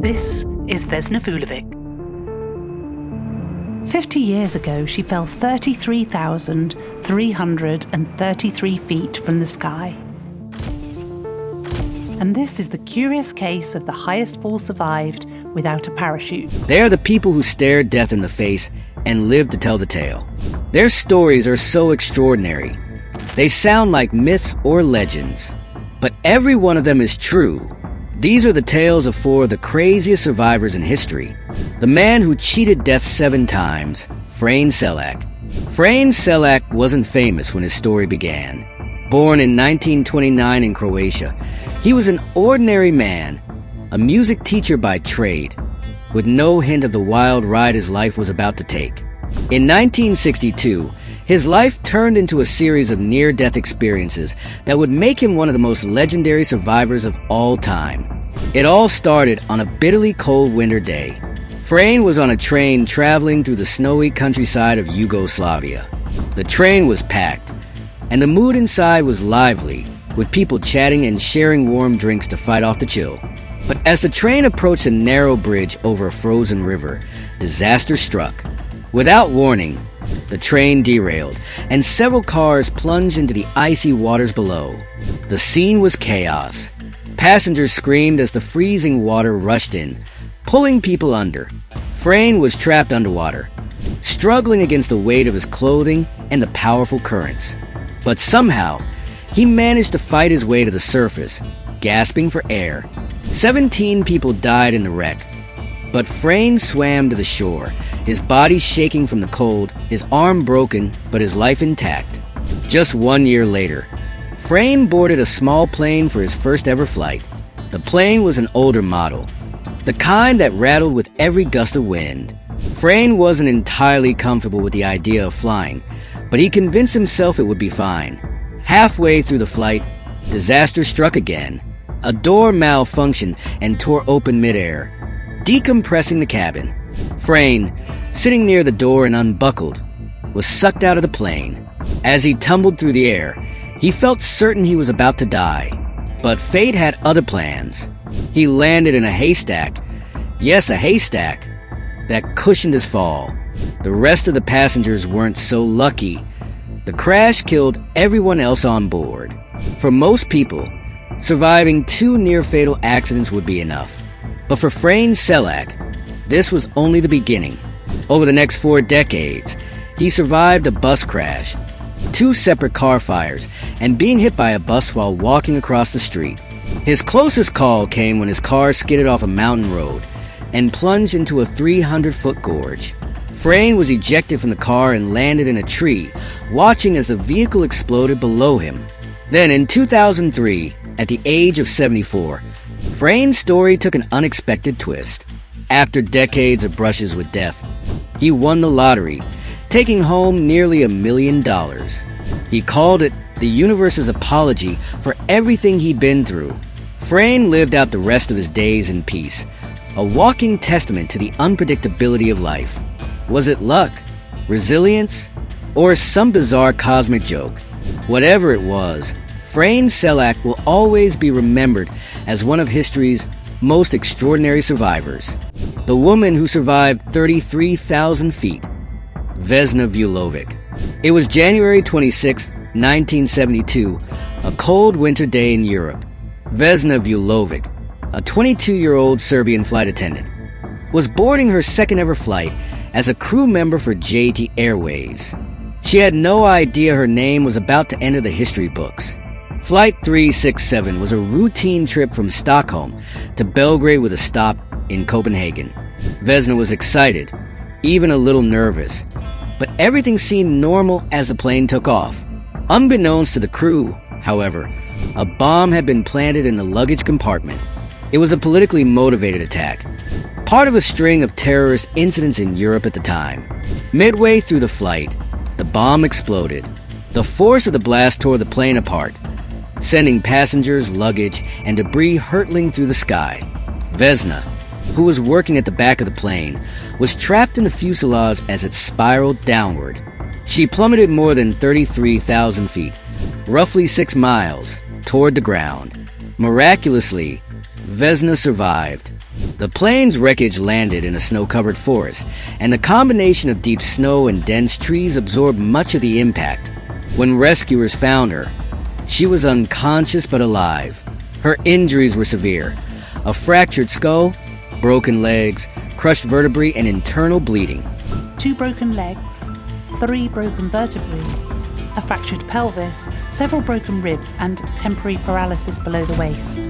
This is Vesna Vulovic. 50 years ago, she fell 33,333 feet from the sky. And this is the curious case of the highest fall survived without a parachute. They are the people who stared death in the face and lived to tell the tale. Their stories are so extraordinary. They sound like myths or legends, but every one of them is true. These are the tales of four of the craziest survivors in history. The man who cheated death 7 times, Frane Selak. Frane Selak wasn't famous when his story began. Born in 1929 in Croatia, he was an ordinary man, a music teacher by trade, with no hint of the wild ride his life was about to take. In 1962, his life turned into a series of near-death experiences that would make him one of the most legendary survivors of all time. It all started on a bitterly cold winter day. Frane was on a train traveling through the snowy countryside of Yugoslavia. The train was packed, and the mood inside was lively, with people chatting and sharing warm drinks to fight off the chill. But as the train approached a narrow bridge over a frozen river, disaster struck. Without warning, the train derailed, and several cars plunged into the icy waters below. The scene was chaos. Passengers screamed as the freezing water rushed in, pulling people under. Frane was trapped underwater, struggling against the weight of his clothing and the powerful currents. But somehow, he managed to fight his way to the surface, gasping for air. 17 people died in the wreck. But Frane swam to the shore, his body shaking from the cold, his arm broken, but his life intact. Just 1 year later, Frane boarded a small plane for his first ever flight. The plane was an older model, the kind that rattled with every gust of wind. Frane wasn't entirely comfortable with the idea of flying, but he convinced himself it would be fine. Halfway through the flight, disaster struck again. A door malfunctioned and tore open midair, decompressing the cabin. Frane, sitting near the door and unbuckled, was sucked out of the plane. As he tumbled through the air, he felt certain he was about to die. But fate had other plans. He landed in a haystack. Yes, a haystack that cushioned his fall. The rest of the passengers weren't so lucky. The crash killed everyone else on board. For most people, surviving 2 near-fatal accidents would be enough. But for Frane Selak, this was only the beginning. Over the next 4 decades, he survived a bus crash, 2 separate car fires, and being hit by a bus while walking across the street. His closest call came when his car skidded off a mountain road and plunged into a 300-foot gorge. Frane was ejected from the car and landed in a tree, watching as the vehicle exploded below him. Then in 2003, at the age of 74, Frane's story took an unexpected twist. After decades of brushes with death, he won the lottery, taking home nearly $1 million. He called it the universe's apology for everything he'd been through. Frane lived out the rest of his days in peace, a walking testament to the unpredictability of life. Was it luck, resilience, or some bizarre cosmic joke? Whatever it was, Frane Selak will always be remembered as one of history's most extraordinary survivors. The woman who survived 33,000 feet, Vesna Vulovic. It was January 26, 1972, a cold winter day in Europe. Vesna Vulovic, a 22-year-old Serbian flight attendant, was boarding her second ever flight as a crew member for JT Airways. She had no idea her name was about to enter the history books. Flight 367 was a routine trip from Stockholm to Belgrade with a stop in Copenhagen. Vesna was excited, even a little nervous, but everything seemed normal as the plane took off. Unbeknownst to the crew, however, a bomb had been planted in the luggage compartment. It was a politically motivated attack, part of a string of terrorist incidents in Europe at the time. Midway through the flight, the bomb exploded. The force of the blast tore the plane apart, sending passengers, luggage, and debris hurtling through the sky. Vesna, who was working at the back of the plane, was trapped in the fuselage as it spiraled downward. She plummeted more than 33,000 feet, roughly 6 miles, toward the ground. Miraculously, Vesna survived. The plane's wreckage landed in a snow-covered forest, and the combination of deep snow and dense trees absorbed much of the impact. When rescuers found her, she was unconscious but alive. Her injuries were severe: a fractured skull, broken legs, crushed vertebrae, and internal bleeding. 2 broken legs, 3 broken vertebrae, a fractured pelvis, several broken ribs, and temporary paralysis below the waist.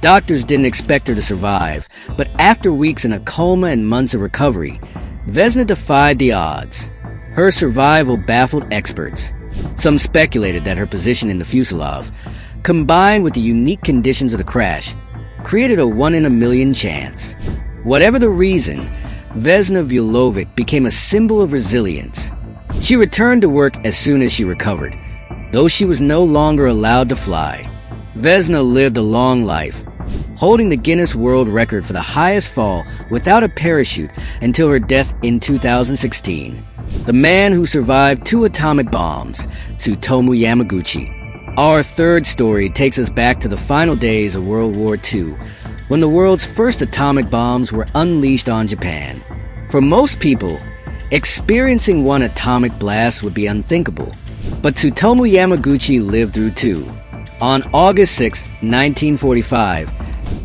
Doctors didn't expect her to survive, but after weeks in a coma and months of recovery, Vesna defied the odds. Her survival baffled experts. Some speculated that her position in the fuselage, combined with the unique conditions of the crash, created a 1 in a million chance. Whatever the reason, Vesna Vulovic became a symbol of resilience. She returned to work as soon as she recovered, though she was no longer allowed to fly. Vesna lived a long life, holding the Guinness World Record for the highest fall without a parachute until her death in 2016. The man who survived 2 atomic bombs, Tsutomu Yamaguchi. Our third story takes us back to the final days of World War II, when the world's first atomic bombs were unleashed on Japan. For most people, experiencing one atomic blast would be unthinkable, but Tsutomu Yamaguchi lived through 2. On August 6, 1945,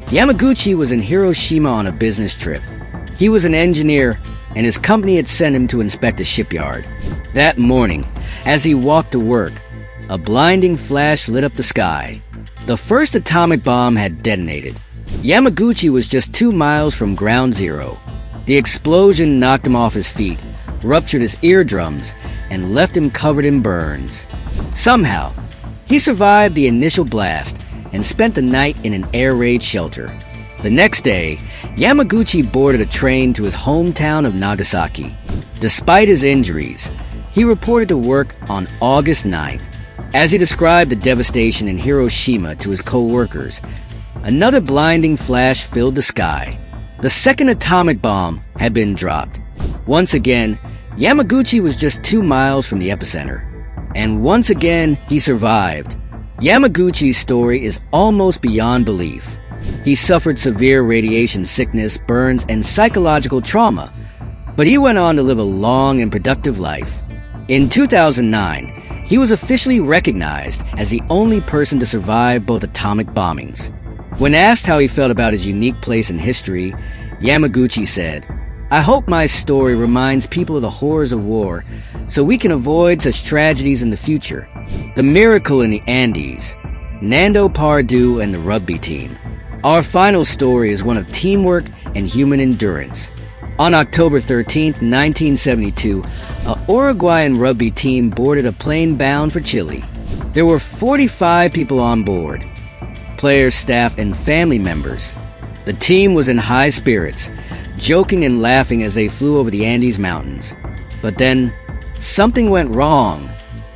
Yamaguchi was in Hiroshima on a business trip. He was an engineer, and his company had sent him to inspect a shipyard. That morning, as he walked to work, a blinding flash lit up the sky. The first atomic bomb had detonated. Yamaguchi was just 2 miles from ground zero. The explosion knocked him off his feet, ruptured his eardrums, and left him covered in burns. Somehow, he survived the initial blast and spent the night in an air raid shelter. The next day, Yamaguchi boarded a train to his hometown of Nagasaki. Despite his injuries, he reported to work on August 9th. As he described the devastation in Hiroshima to his co-workers, another blinding flash filled the sky. The second atomic bomb had been dropped. Once again, Yamaguchi was just 2 miles from the epicenter. And once again, he survived. Yamaguchi's story is almost beyond belief. He suffered severe radiation sickness, burns, and psychological trauma, but he went on to live a long and productive life. In 2009, he was officially recognized as the only person to survive both atomic bombings. When asked how he felt about his unique place in history, Yamaguchi said, "I hope my story reminds people of the horrors of war so we can avoid such tragedies in the future." The miracle in the Andes, Nando Pardue and the rugby team. Our final story is one of teamwork and human endurance. On October 13, 1972, a Uruguayan rugby team boarded a plane bound for Chile. There were 45 people on board, players, staff, and family members. The team was in high spirits, joking and laughing as they flew over the Andes Mountains. But then, something went wrong.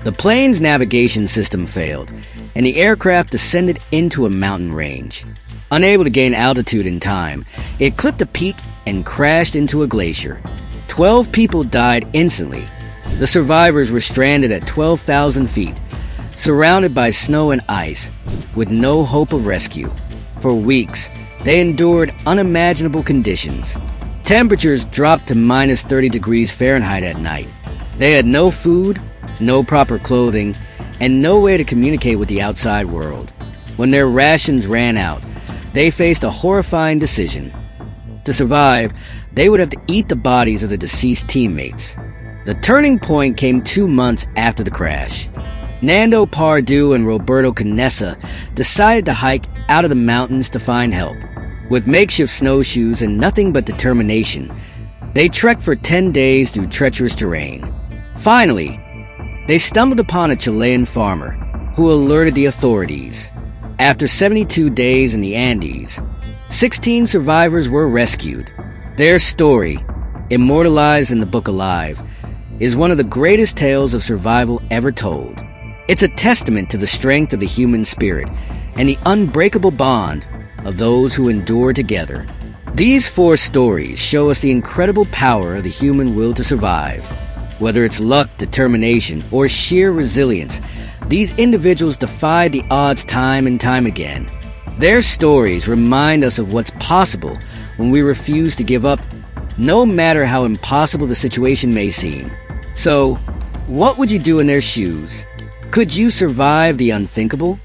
The plane's navigation system failed, and the aircraft descended into a mountain range. Unable to gain altitude in time, it clipped a peak and crashed into a glacier. 12 people died instantly. The survivors were stranded at 12,000 feet, surrounded by snow and ice, with no hope of rescue. For weeks, they endured unimaginable conditions. Temperatures dropped to minus 30 degrees Fahrenheit at night. They had no food, no proper clothing, and no way to communicate with the outside world. When their rations ran out, they faced a horrifying decision. To survive, they would have to eat the bodies of the deceased teammates. The turning point came 2 months after the crash. Nando Pardue and Roberto Canessa decided to hike out of the mountains to find help. With makeshift snowshoes and nothing but determination, they trekked for 10 days through treacherous terrain. Finally, they stumbled upon a Chilean farmer who alerted the authorities. After 72 days in the Andes, 16 survivors were rescued. Their story, immortalized in the book Alive, is one of the greatest tales of survival ever told. It's a testament to the strength of the human spirit and the unbreakable bond of those who endure together. These 4 stories show us the incredible power of the human will to survive. Whether it's luck, determination, or sheer resilience, these individuals defied the odds time and time again. Their stories remind us of what's possible when we refuse to give up, no matter how impossible the situation may seem. So, what would you do in their shoes? Could you survive the unthinkable?